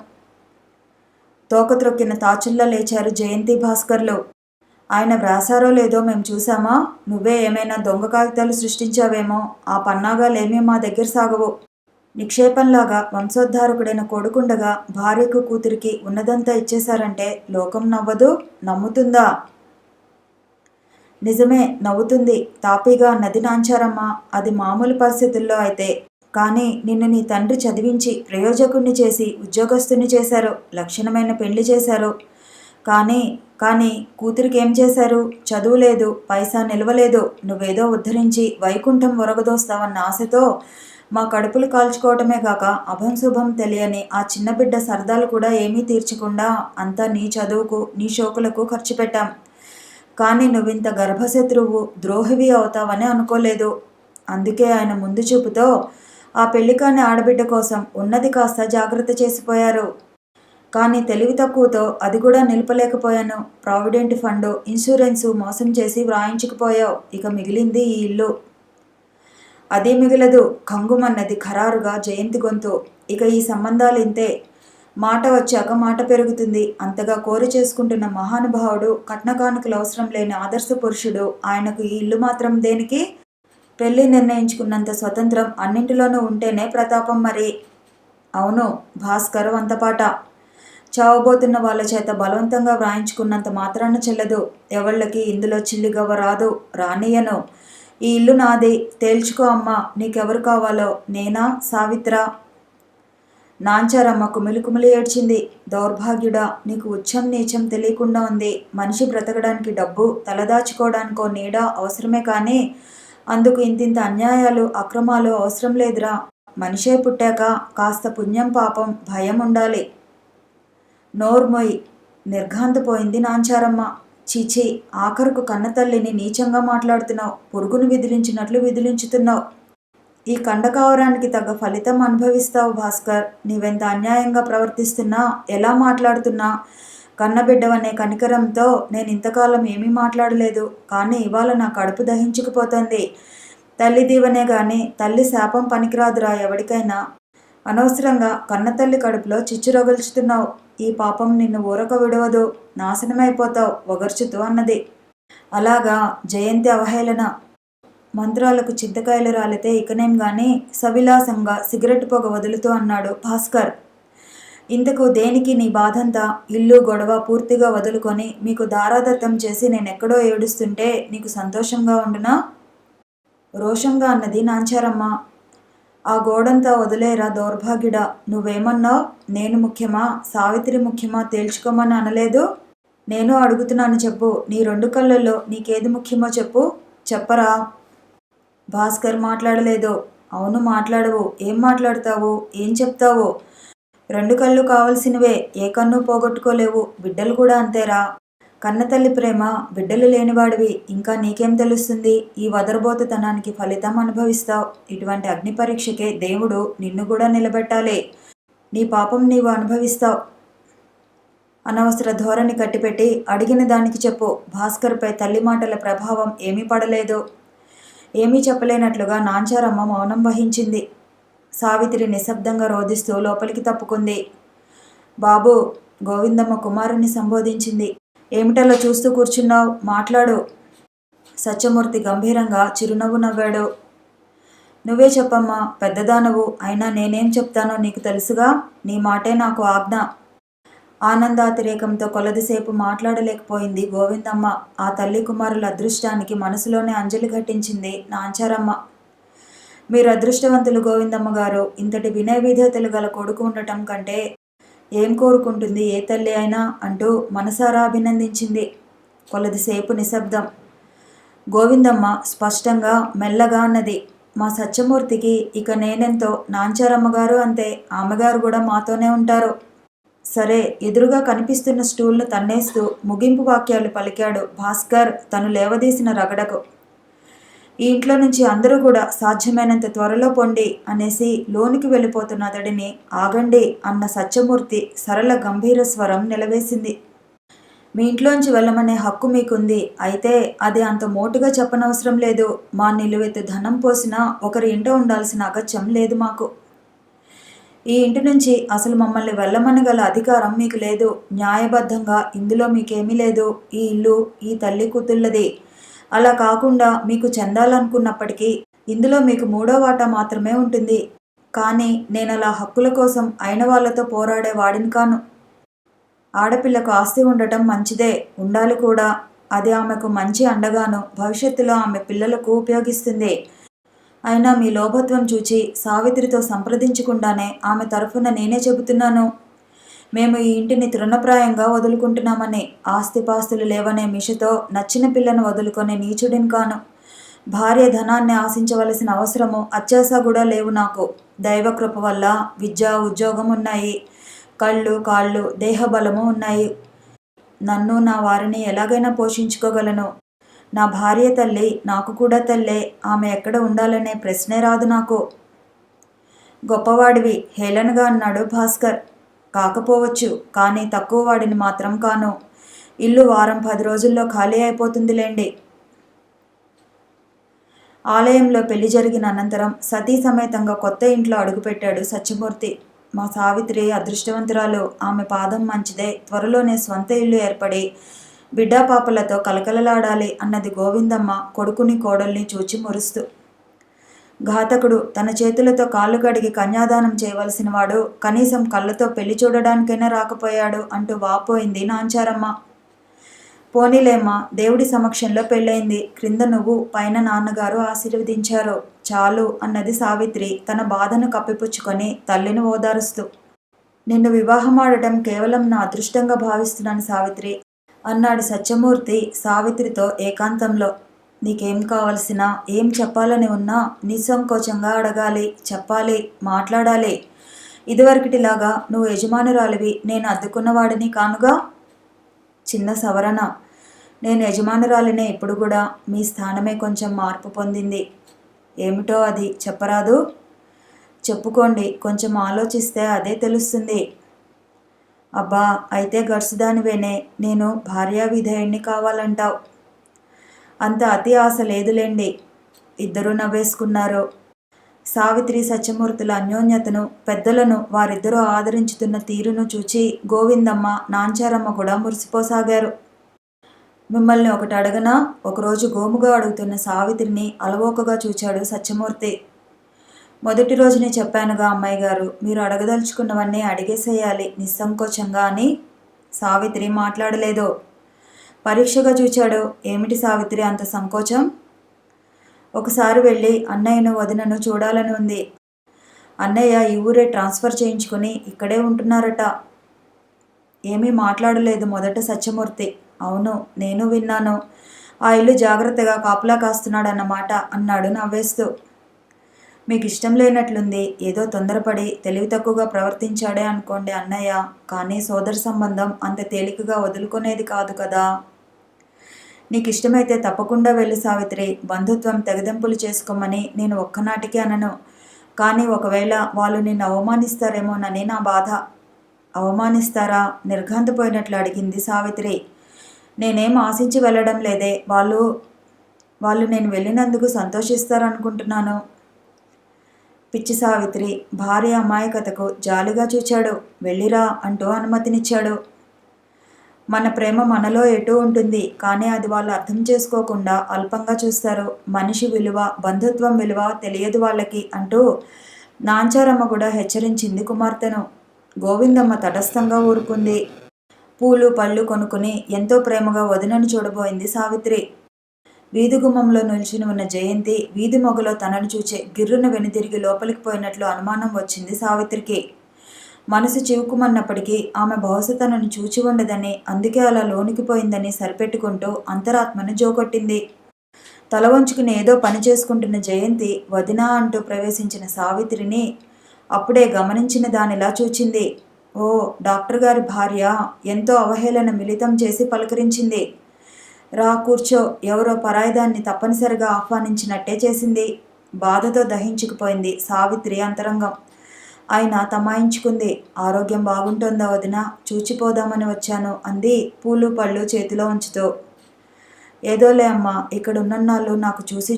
తోకత్రొక్కిన తాచుల్లా లేచారు జయంతి భాస్కర్లు. ఆయన వ్రాసారో లేదో మేము చూసామా? నువ్వే ఏమైనా దొంగ కాగితాలు సృష్టించావేమో. ఆ పన్నాగాలేమీ మా దగ్గర సాగవు. నిక్షేపంలాగా వంశోద్ధారకుడైన కొడుకుండగా భార్యకు కూతురికి ఉన్నదంతా ఇచ్చేశారంటే లోకం నవ్వదు? నమ్ముతుందా? నిజమే, నవ్వుతుంది తాపీగా అన్నది నాంచారమ్మ. అది మామూలు పరిస్థితుల్లో అయితే. కానీ నిన్ను నీ తండ్రి చదివించి ప్రయోజకుణ్ణి చేసి ఉద్యోగస్తుని చేశారు. లక్షణమైన పెళ్లి చేశారు. కానీ కూతురికి ఏం చేశారు? చదువు లేదు, పైసా నిలవలేదు. నువ్వేదో ఉద్ధరించి వైకుంఠం ఒరగదోస్తావన్న ఆశతో మా కడుపులు కాల్చుకోవటమే కాక అభంశుభం తెలియని ఆ చిన్న బిడ్డ సరదాలు కూడా ఏమీ తీర్చకుండా అంతా నీ చదువుకు, నీ షోకులకు ఖర్చు పెట్టాం. కానీ నువ్వింత గర్భశత్రువు, ద్రోహివి అవుతావని అనుకోలేదు. అందుకే ఆయన ముందు చూపుతో ఆ పెళ్లికాని ఆడబిడ్డ కోసం ఉన్నది కాస్త జాగ్రత్త చేసిపోయారు. కానీ తెలివి తక్కువతో అది కూడా నిలపలేకపోయాను. ప్రావిడెంట్ ఫండు, ఇన్సూరెన్సు మోసం చేసి వ్రాయించుకుపోయావు. ఇక మిగిలింది ఈ ఇల్లు. అదే మిగలదు కంగుమన్నది ఖరారుగా జయంతి గొంతు. ఇక ఈ సంబంధాలు ఇంతే. మాట వచ్చాక మాట పెరుగుతుంది. అంతగా కోరి చేసుకుంటున్న మహానుభావుడు, కట్నకానుకలు అవసరం లేని ఆదర్శ పురుషుడు. ఆయనకు ఈ ఇల్లు మాత్రం దేనికి? పెళ్లి నిర్ణయించుకున్నంత స్వతంత్రం అన్నింటిలోనూ ఉంటేనే ప్రతాపం మరి. అవును, భాస్కర్ వంతపాట. చావబోతున్న వాళ్ళ చేత బలవంతంగా వ్రాయించుకున్నంత మాత్రాన చెల్లదు. ఎవళ్ళకి ఇందులో చిల్లిగవ్వ రాదు. రానియను. ఈ ఇల్లు నాది. తేల్చుకో అమ్మా. నీకెవరు కావాలో? నేనా, సావిత్రా? నాంచారమ్మ కుమిలి ఏడ్చింది. దౌర్భాగ్యుడా, నీకు ఉచ్చం నీచం తెలియకుండా ఉంది. మనిషి బ్రతకడానికి డబ్బు, తలదాచుకోవడానికో నీడ అవసరమే కానీ అందుకు ఇంతింత అన్యాయాలు, అక్రమాలు అవసరం లేదురా. మనిషే పుట్టాక కాస్త పుణ్యం పాపం భయం ఉండాలి. నోర్మొయ్ నిర్ఘాంతపోయింది నాంచారమ్మ. చీచి, ఆఖరుకు కన్నతల్లిని నీచంగా మాట్లాడుతున్నావు. పురుగును విదిలించినట్లు విదిలించుతున్నావు. ఈ కండకావరానికి తగ్గ ఫలితం అనుభవిస్తావు భాస్కర్. నీవెంత అన్యాయంగా ప్రవర్తిస్తున్నా, ఎలా మాట్లాడుతున్నా, కన్నబిడ్డవనే కనికరంతో నేను ఇంతకాలం ఏమీ మాట్లాడలేదు. కానీ ఇవాళ నా కడుపు దహించుకుపోతుంది. తల్లి దీవనే గాని తల్లి శాపం పనికిరాదురా ఎవడికైనా. అనవసరంగా కన్నతల్లి కడుపులో చిచ్చు రగుల్చుతున్నావు. ఈ పాపం నిన్ను ఊరక విడవదు. నాశనమైపోతావు ఒగర్చుతూ అన్నది. అలాగా జయంతి అవహేళన. మంత్రాలకు చింతకాయలు రాలితే ఇకనేం గాని సవిలాసంగా సిగరెట్ పొగ వదులుతూ అన్నాడు భాస్కర్. ఇంతకు దేనికి నీ బాధంతా? ఇల్లు గొడవ పూర్తిగా వదులుకొని మీకు దారాదత్తం చేసి నేనెక్కడో ఏడుస్తుంటే నీకు సంతోషంగా ఉండునా? రోషంగా అన్నది నాంచారమ్మ. ఆ గోడంతా వదిలేరా దౌర్భాగ్యుడా. నువ్వేమన్నావు? నేను ముఖ్యమా సావిత్రి ముఖ్యమా తేల్చుకోమని అనలేదు. నేను అడుగుతున్నాను చెప్పు. నీ 2 కళ్ళల్లో నీకేది ముఖ్యమో చెప్పు. చెప్పరా? భాస్కర్ మాట్లాడలేదు. అవును మాట్లాడవు. ఏం మాట్లాడతావు? ఏం చెప్తావు? 2 కళ్ళు కావలసినవే. ఏ కన్ను పోగొట్టుకోలేవు. బిడ్డలు కూడా అంతేరా. కన్నతల్లి ప్రేమ బిడ్డలు లేనివాడివి. ఇంకా నీకేం తెలుస్తుంది? ఈ వదరబోతుతనానికి ఫలితం అనుభవిస్తావు. ఇటువంటి అగ్ని పరీక్షకే దేవుడు నిన్ను కూడా నిలబెట్టాలి. నీ పాపం నీవు అనుభవిస్తావు. అనవసర ధోరణి కట్టిపెట్టి అడిగిన దానికి చెప్పు. భాస్కర్పై తల్లి మాటల ప్రభావం ఏమీ పడలేదు. ఏమీ చెప్పలేనట్లుగా నాంచారమ్మ మౌనం వహించింది. సావిత్రి నిశ్శబ్దంగా రోధిస్తూ లోపలికి తప్పుకుంది. బాబు, గోవిందమ్మ కుమారుణ్ణి సంబోధించింది. ఏమిటలా చూస్తూ కూర్చున్నావు? మాట్లాడు. సత్యమూర్తి గంభీరంగా చిరునవ్వు నవ్వాడు. నువ్వే చెప్పమ్మా, పెద్దదానవు. అయినా నేనేం చెప్తానో నీకు తెలుసుగా. నీ మాటే నాకు ఆజ్ఞ. ఆనందాతిరేకంతో కొలదిసేపు మాట్లాడలేకపోయింది గోవిందమ్మ. ఆ తల్లి కుమారుల అదృష్టానికి మనసులోనే అంజలి ఘటించింది నాంచారమ్మ. మీరు అదృష్టవంతులు గోవిందమ్మ గారు. ఇంతటి వినయ విధేతలు గల కొడుకు ఉండటం కంటే ఏం కోరుకుంటుంది ఏ తల్లి అయినా అంటూ మనసారా అభినందించింది. కొలదిసేపు నిశ్శబ్దం. గోవిందమ్మ స్పష్టంగా మెల్లగా అన్నది. మా సత్యమూర్తికి ఇక నేనెంతో, నాంచారమ్మగారు అంతే. ఆమెగారు కూడా మాతోనే ఉంటారు. సరే. ఎదురుగా కనిపిస్తున్న స్టూల్ను తన్నేస్తూ ముగింపు వాక్యాలు పలికాడు భాస్కర్ తను లేవదీసిన రగడకు. ఈ ఇంట్లో నుంచి అందరూ కూడా సాధ్యమైనంత త్వరలో పొండి అనేసి లోనికి వెళ్ళిపోతున్న అతడిని ఆగండి అన్న సత్యమూర్తి సరళ గంభీర స్వరం నిలవేసింది. మీ ఇంట్లోంచి వెళ్ళమనే హక్కు మీకుంది. అయితే అది అంత మోటుగా చెప్పనవసరం లేదు. మా నిలువెత్తు ధనం పోసినా ఒకరి ఇంట ఉండాల్సిన అగత్యం లేదు మాకు. ఈ ఇంటి నుంచి అసలు మమ్మల్ని వెళ్ళమనగల అధికారం మీకు లేదు. న్యాయబద్ధంగా ఇందులో మీకేమీ లేదు. ఈ ఇల్లు ఈ తల్లి కూతుళ్ళది. అలా కాకుండా మీకు చెందాలనుకున్నప్పటికీ ఇందులో మీకు 3వ వాటా మాత్రమే ఉంటుంది. కానీ నేను అలా హక్కుల కోసం అయిన వాళ్లతో పోరాడే వాడిని కాను. ఆడపిల్లకు ఆస్తి ఉండటం మంచిదే, ఉండాలి కూడా. అది ఆమెకు మంచి అండగాను భవిష్యత్తులో ఆమె పిల్లలకు ఉపయోగిస్తుంది. అయినా మీ లోభత్వం చూచి సావిత్రితో సంప్రదించకుండానే ఆమె తరఫున నేనే చెబుతున్నాను. మేము ఈ ఇంటిని తృణప్రాయంగా వదులుకుంటున్నామని. ఆస్తిపాస్తులు లేవనే మిషతో నచ్చిన పిల్లను వదులుకొని నీచుడిని కాను. భార్య ధనాన్ని ఆశించవలసిన అవసరము అత్యాశ కూడా లేవు నాకు. దైవకృప వల్ల విద్య ఉద్యోగం ఉన్నాయి. కళ్ళు కాళ్ళు దేహబలము ఉన్నాయి. నన్ను నా వారిని ఎలాగైనా పోషించుకోగలను. నా భార్య తల్లి నాకు కూడా తల్లే. ఆమె ఎక్కడ ఉండాలనే ప్రశ్నే రాదు నాకు. గొప్పవాడివి హేళనగా అన్నాడు భాస్కర్. కాకపోవచ్చు, కానీ తక్కువ వాడిని మాత్రం కాను. ఇల్లు వారం 10 రోజుల్లో ఖాళీ అయిపోతుందిలేండి. ఆలయంలో పెళ్లి జరిగిన అనంతరం సతీ సమేతంగా కొత్త ఇంట్లో అడుగుపెట్టాడు సత్యమూర్తి. మా సావిత్రి అదృష్టవంతురాలు. ఆమె పాదం మంచిదే. త్వరలోనే స్వంత ఇల్లు ఏర్పడి బిడ్డాపాపలతో కలకలలాడాలి అన్నది గోవిందమ్మ కొడుకుని కోడల్ని చూచి మురుస్తూ. ఘాతకుడు తన చేతులతో కాళ్ళు కడిగి కన్యాదానం చేయవలసిన వాడు కనీసం కళ్ళతో పెళ్లి చూడడానికైనా రాకపోయాడు అంటూ వాపోయింది నాంచారమ్మ. పోనీలేమ్మా, దేవుడి సమక్షంలో పెళ్ళయింది. క్రింద నువ్వు, పైన నాన్నగారు ఆశీర్వదించారు. చాలు అన్నది సావిత్రి తన బాధను కప్పిపుచ్చుకొని తల్లిని ఓదారుస్తూ. నిన్ను వివాహమాడటం కేవలం నా అదృష్టంగా భావిస్తున్నాను సావిత్రి అన్నాడు సత్యమూర్తి సావిత్రితో ఏకాంతంలో. నీకేం కావలసినా ఏం చెప్పాలని ఉన్నా నిస్సంకోచంగా అడగాలి, చెప్పాలి, మాట్లాడాలి. ఇదివరకటిలాగా నువ్వు యజమానురాలివి, నేను అద్దుకున్నవాడిని కానుగా. చిన్న సవరణ. నేను యజమానురాలినే ఇప్పుడు కూడా. మీ స్థానమే కొంచెం మార్పు పొందింది. ఏమిటో అది చెప్పరాదు? చెప్పుకోండి, కొంచెం ఆలోచిస్తే అదే తెలుస్తుంది. అబ్బా, అయితే గడుసుదానివేనే. నేను భార్యావిధేయుణ్ణి కావాలంటావు. అంత అతి ఆశ లేదులేండి. ఇద్దరూ నవ్వేసుకున్నారు. సావిత్రి సత్యమూర్తుల అన్యోన్యతను, పెద్దలను వారిద్దరూ ఆదరించుతున్న తీరును చూచి గోవిందమ్మ, నాంచారమ్మ కూడా మురిసిపోసాగారు. మిమ్మల్ని ఒకటి అడగనా? ఒకరోజు గోముగా అడుగుతున్న సావిత్రిని అలవోకగా చూచాడు సత్యమూర్తి. మొదటి రోజునే చెప్పానుగా అమ్మాయి గారు, మీరు అడగదలుచుకున్నవన్నీ అడిగేసేయాలి నిస్సంకోచంగా అని. సావిత్రి మాట్లాడలేదు. పరీక్షగా చూచాడు. ఏమిటి సావిత్రి అంత సంకోచం? ఒకసారి వెళ్ళి అన్నయ్యను వదినను చూడాలని ఉంది. అన్నయ్య ఈ ఊరే ట్రాన్స్ఫర్ చేయించుకుని ఇక్కడే ఉంటున్నారట. ఏమీ మాట్లాడలేదు మొదట సత్యమూర్తి. అవును, నేను విన్నాను. ఆ ఇల్లు జాగ్రత్తగా కాపలా కాస్తున్నాడన్నమాట అన్నాడు నవ్వేస్తూ. మీకు ఇష్టం లేనట్లుంది. ఏదో తొందరపడి తెలివి తక్కువగా ప్రవర్తించాడే అనుకోండి అన్నయ్య. కానీ సోదర సంబంధం అంత తేలికగా వదులుకునేది కాదు కదా. నీకు ఇష్టమైతే తప్పకుండా వెళ్ళు సావిత్రి. బంధుత్వం తెగదెంపులు చేసుకోమని నేను ఒక్కనాటికి అనను. కానీ ఒకవేళ వాళ్ళు నిన్ను అవమానిస్తారేమోనని నా బాధ. అవమానిస్తారా? నిర్ఘాంతపోయినట్లు అడిగింది సావిత్రి. నేనేం ఆశించి వెళ్ళడం లేదే. వాళ్ళు నేను వెళ్ళినందుకు సంతోషిస్తారనుకుంటున్నాను. పిచ్చి సావిత్రి. భార్య అమాయకతకు జాలిగా చూచాడు. వెళ్ళిరా అంటూ అనుమతినిచ్చాడు. మన ప్రేమ మనలో ఎటూ ఉంటుంది. కానీ అది వాళ్ళు అర్థం చేసుకోకుండా అల్పంగా చూస్తారు. మనిషి విలువ, బంధుత్వం విలువ తెలియదు వాళ్ళకి అంటూ నాంచారమ్మ కూడా హెచ్చరించింది కుమార్తెను. గోవిందమ్మ తటస్థంగా ఊరుకుంది. పూలు పళ్ళు కొనుక్కుని ఎంతో ప్రేమగా వదినను చూడబోయింది సావిత్రి. వీధి గుమ్మంలో నిల్చుని ఉన్న జయంతి వీధి మొగలో తనను చూచే గిర్రున వెనుదిరిగి లోపలికి పోయినట్లు అనుమానం వచ్చింది సావిత్రికి. మనసు చివుకుమన్నప్పటికీ ఆమె బహుశా తనను చూచి ఉండదని, అందుకే అలా లోనికిపోయిందని సరిపెట్టుకుంటూ అంతరాత్మను జోకొట్టింది. తల వంచుకుని ఏదో పని చేసుకుంటున్న జయంతి వదినా అంటూ ప్రవేశించిన సావిత్రిని అప్పుడే గమనించిన దానిలా చూచింది. ఓ, డాక్టర్ గారి భార్య. ఎంతో అవహేళన మిళితం చేసి పలకరించింది. రా కూర్చో. ఎవరో పరాయిదాన్ని తప్పనిసరిగా ఆహ్వానించినట్టే చేసింది. బాధతో దహించుకుపోయింది సావిత్రి అంతరంగం. ఆయన తమాయించుకుంది. ఆరోగ్యం బాగుంటుందా వదిన? చూచిపోదామని వచ్చాను అంది పూలు పళ్ళు చేతిలో ఉంచుతూ. ఏదోలే అమ్మా, ఇక్కడ ఉన్నన్నాళ్ళు నాకు చూసి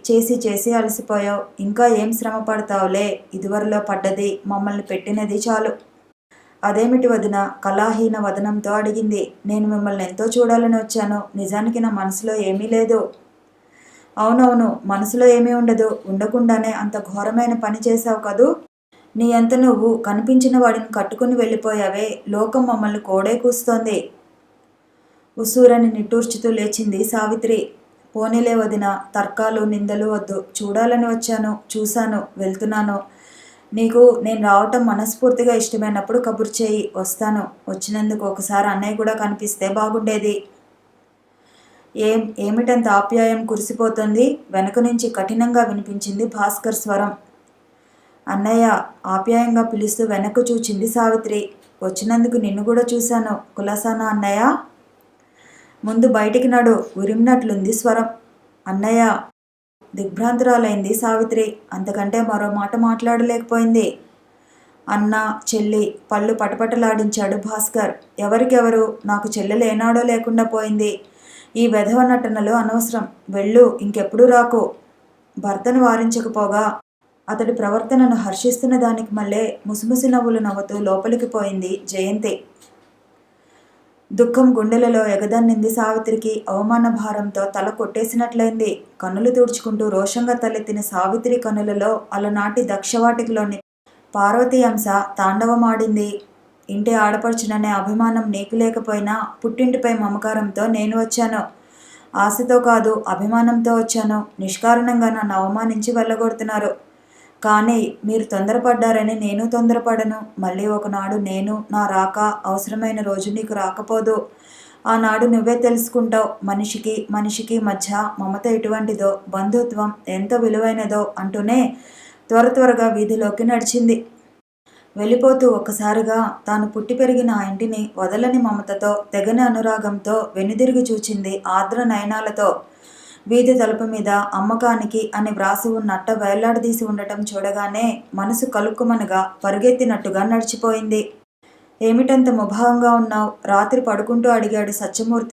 చేసి చేసి అలసిపోయావు. ఇంకా ఏం శ్రమ పడతావులే. ఇదివరలో పడ్డది, మమ్మల్ని పెట్టినది చాలు. అదేమిటి వదిన? కళాహీన వదనంతో అడిగింది. నేను మిమ్మల్ని ఎంతో చూడాలని వచ్చాను. నిజానికి నా మనసులో ఏమీ లేదు. అవునవును, మనసులో ఏమీ ఉండదు. ఉండకుండానే అంత ఘోరమైన పని చేశావు కదూ. నీ అంత నువ్వు కనిపించిన వాడిని కట్టుకుని వెళ్ళిపోయావే. లోకం మమ్మల్ని కోడే కూస్తోంది. ఉసూరని నిట్టూర్చుతూ లేచింది సావిత్రి. పోనీలే వదిన, తర్కాలు నిందలు వద్దు. చూడాలని వచ్చాను, చూశాను, వెళ్తున్నాను. నీకు నేను రావటం మనస్ఫూర్తిగా ఇష్టమైనప్పుడు కబురు చేయి, వస్తాను. వచ్చినందుకు ఒకసారి అన్నయ్య కూడా కనిపిస్తే బాగుండేది. ఏమిటంత ఆప్యాయం కురిసిపోతుంది? వెనక నుంచి కఠినంగా వినిపించింది భాస్కర్ స్వరం. అన్నయ్య ఆప్యాయంగా పిలుస్తూ వెనక్కు చూచింది సావిత్రి. వచ్చినందుకు నిన్ను కూడా చూశాను. కులాసానా అన్నయ్య? ముందు బయటికి నడు. ఉరిమినట్లుంది స్వరం. అన్నయ్య. దిగ్భ్రాంతురాలైంది సావిత్రి. అంతకంటే మరో మాట మాట్లాడలేకపోయింది. అన్న, చెల్లి పళ్ళు పటపటలాడించాడు భాస్కర్. ఎవరికెవరు? నాకు చెల్లెలు ఏనాడో లేకుండా పోయింది. ఈ వెధవ నటనలు అనవసరం. వెళ్ళు, ఇంకెప్పుడూ రాకు. భర్తను వారించకపోగా అతడి ప్రవర్తనను హర్షిస్తున్న దానికి మళ్ళీ ముసిముసి నవ్వులు నవ్వుతూ లోపలికి పోయింది జయంతి. దుఃఖం గుండెలలో ఎగదన్నింది సావిత్రికి. అవమాన భారంతో తల కొట్టేసినట్లయింది. కన్నులు తుడుచుకుంటూ రోషంగా తలెత్తిన సావిత్రి కన్నులలో అలనాటి దక్షవాటికలోని పార్వతీ అంశ తాండవమాడింది. ఇంటి ఆడపడుచుననే అభిమానం నీకు లేకపోయినా పుట్టింటిపై మమకారంతో నేను వచ్చాను. ఆశతో కాదు, అభిమానంతో వచ్చాను. నిష్కారణంగా నన్ను అవమానించి వెళ్ళగొడుతున్నారు. కానీ మీరు తొందరపడ్డారని నేను తొందరపడను. మళ్ళీ ఒకనాడు నేను నా రాక అవసరమైన రోజు నీకు రాకపోదు. ఆనాడు నువ్వే తెలుసుకుంటావు మనిషికి మనిషికి మధ్య మమత ఎటువంటిదో, బంధుత్వం ఎంత విలువైనదో అంటూనే త్వరగా వీధిలోకి నడిచింది. వెళ్ళిపోతూ ఒక్కసారిగా తాను పుట్టి పెరిగిన ఆ ఇంటిని వదలని మమతతో, తెగని అనురాగంతో వెనుదిరిగి చూచింది ఆర్ద్ర నయనాలతో. వీధి తలుపు మీద అమ్మకానికి అని వ్రాసి ఉన్న అట్ట వేలాడదీసి ఉండటం చూడగానే మనసు కలుక్కుమనగా పరుగెత్తినట్టుగా నడిచిపోయింది. ఏమిటంత ముభావంగా ఉన్నావు? రాత్రి పడుకుంటూ అడిగాడు సత్యమూర్తి.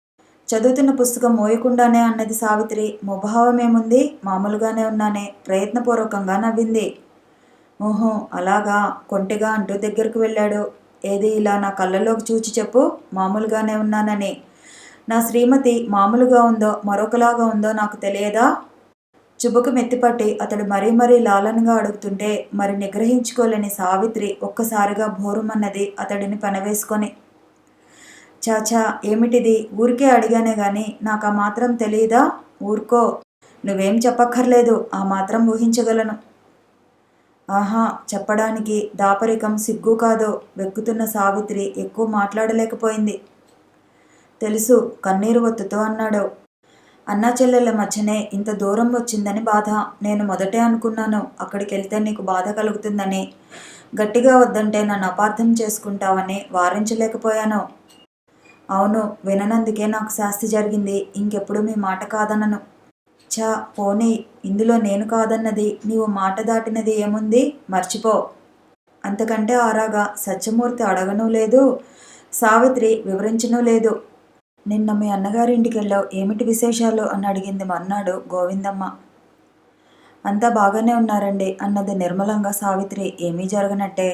చదువుతున్న పుస్తకం మోయకుండానే అన్నది సావిత్రి. ముభావమేముంది, మామూలుగానే ఉన్నానే ప్రయత్నపూర్వకంగా నవ్వింది. ఓహో అలాగా, కొంటెగా అంటూ దగ్గరకు వెళ్ళాడు. ఏది ఇలా నా కళ్ళలోకి చూచి చెప్పు, మామూలుగానే ఉన్నానని. నా శ్రీమతి మామూలుగా ఉందో మరొకలాగా ఉందో నాకు తెలియదా? చుబుకు మెత్తిపట్టి అతడు మరీ లాలనగా అడుగుతుంటే మరి నిగ్రహించుకోలేని సావిత్రి ఒక్కసారిగా భోరుమన్నది అతడిని పనవేసుకొని. చాచా ఏమిటిది, ఊరికే అడిగానే గాని నాకు ఆ మాత్రం తెలియదా? ఊరుకో, నువ్వేం చెప్పక్కర్లేదు, ఆ మాత్రం ఊహించగలను. ఆహా, చెప్పడానికి దాపరికం సిగ్గు కాదో. వెక్కుతున్న సావిత్రి ఎక్కువ మాట్లాడలేకపోయింది. తెలుసు, కన్నీరు ఒత్తుతో అన్నాడు. అన్నా చెల్లెళ్ళ మధ్యనే ఇంత దూరం వచ్చిందని బాధ. నేను మొదటే అనుకున్నాను అక్కడికి వెళ్తే నీకు బాధ కలుగుతుందని. గట్టిగా వద్దంటే నన్ను అపార్థం చేసుకుంటావని వారించలేకపోయాను. అవును, విననందుకే నాకు శాస్తి జరిగింది. ఇంకెప్పుడు మీ మాట కాదనను. చా పోనీ, ఇందులో నేను కాదన్నది, నీవు మాట దాటినది ఏముంది, మర్చిపో. అంతకంటే ఆరాగా సత్యమూర్తి అడగనూ లేదు, సావిత్రి వివరించనూ లేదు. నిన్న మీ అన్నగారి ఇంటికి వెళ్ళావు, ఏమిటి విశేషాలు అని అడిగింది మర్నాడు గోవిందమ్మ. అంతా బాగానే ఉన్నారండి అన్నది నిర్మలంగా సావిత్రి. ఏమీ జరగనట్టే.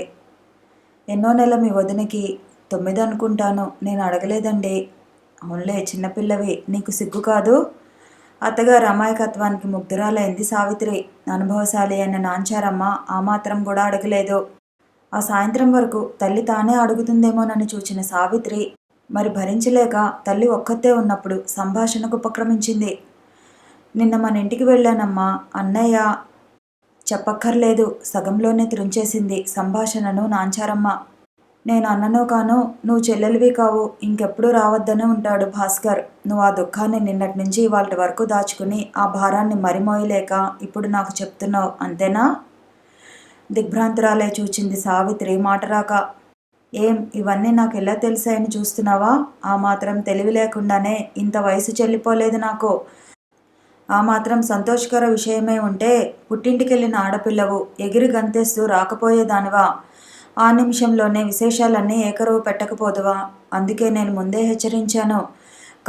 ఎన్నో నెల మీ వదినకి? 9 అనుకుంటాను. నేను అడగలేదండి. అవునులే, చిన్నపిల్లవి, నీకు సిగ్గు కాదు? అత్తగారు అమాయకత్వానికి ముగ్ధురాలైంది సావిత్రి. అనుభవశాలి అయిన నాంచారమ్మ ఆ మాత్రం కూడా అడగలేదు. ఆ సాయంత్రం వరకు తల్లి తానే అడుగుతుందేమోనని చూచిన సావిత్రి మరి భరించలేక తల్లి ఒక్కతే ఉన్నప్పుడు సంభాషణకు ఉపక్రమించింది. నిన్న మన ఇంటికి వెళ్ళానమ్మా. అన్నయ్య చెప్పక్కర్లేదు, సగంలోనే త్రుంచేసింది సంభాషణను నాంచారమ్మ. నేను అన్ననో కాను, నువ్వు చెల్లెలివి కావు, ఇంకెప్పుడు రావద్దనే ఉంటాడు భాస్కర్. నువ్వు ఆ దుఃఖాన్ని నిన్నటి నుంచి ఇవాళ వరకు దాచుకుని ఆ భారాన్ని మరిమోయలేక ఇప్పుడు నాకు చెప్తున్నావు, అంతేనా? దిగ్భ్రాంతురాలే చూచింది సావిత్రి మాట రాక. ఏం, ఇవన్నీ నాకు ఎలా తెలిసాయని చూస్తున్నావా? ఆ మాత్రం తెలివి లేకుండానే ఇంత వయసు చెల్లిపోలేదు నాకు. ఆ మాత్రం సంతోషకర విషయమే ఉంటే పుట్టింటికెళ్ళిన ఆడపిల్లవు ఎగిరి గంతేస్తూ రాకపోయేదానివా? ఆ నిమిషంలోనే విశేషాలన్నీ ఏకరువు పెట్టకపోదువా? అందుకే నేను ముందే హెచ్చరించాను.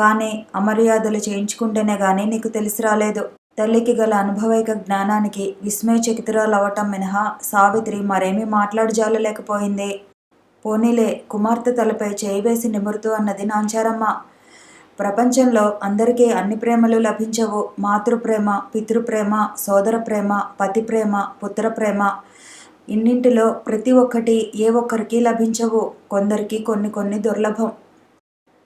కానీ అమర్యాదలు చేయించుకుంటేనే గానీ నీకు తెలిసి రాలేదు. తల్లికి గల అనుభవైక జ్ఞానానికి విస్మయచకితురాలవటం మినహా సావిత్రి మరేమీ మాట్లాడజాలలేకపోయింది. పోనీలే, కుమార్తె తలపై చేయివేసి నిమురుతూ అన్నది నాంచారమ్మ. ప్రపంచంలో అందరికీ అన్ని ప్రేమలు లభించవు. మాతృప్రేమ, పితృప్రేమ, సోదర ప్రేమ, పతి ప్రేమ, పుత్ర ప్రేమ, ఇన్నింటిలో ప్రతి ఒక్కటి ఏ ఒక్కరికి లభించవు. కొందరికి కొన్ని దుర్లభం.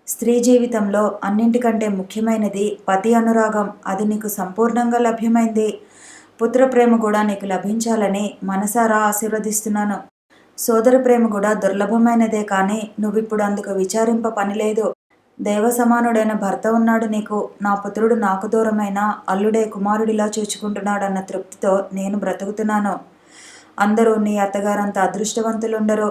స్త్రీ జీవితంలో అన్నింటికంటే ముఖ్యమైనది పతి అనురాగం. అది నీకు సంపూర్ణంగా లభ్యమైంది. పుత్ర ప్రేమ కూడా నీకు లభించాలని మనసారా ఆశీర్వదిస్తున్నాను. సోదర ప్రేమ కూడా దుర్లభమైనదే, కానీ నువ్విప్పుడు అందుకు విచారింప పనిలేదు. దేవ సమానుడైన భర్త ఉన్నాడు నీకు. నా పుత్రుడు నాకు దూరమైన అల్లుడే కుమారుడిలా చూచుకుంటున్నాడన్న తృప్తితో నేను బ్రతుకుతున్నాను. అందరూ నీ అత్తగారంత అదృష్టవంతులుండరు.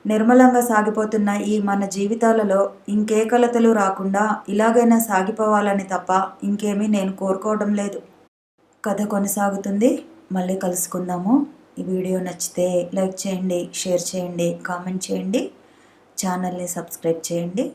నిర్మలంగా సాగిపోతున్న ఈ మన జీవితాలలో ఇంకే కలతలు రాకుండా ఇలాగైనా సాగిపోవాలని తప్ప ఇంకేమీ నేను కోరుకోవడం లేదు. కథ కొనసాగుతుంది. మళ్ళీ కలుసుకుందాము. ఈ వీడియో నచ్చితే లైక్ చేయండి, షేర్ చేయండి, కామెంట్ చేయండి, ఛానల్ని సబ్స్క్రైబ్ చేయండి.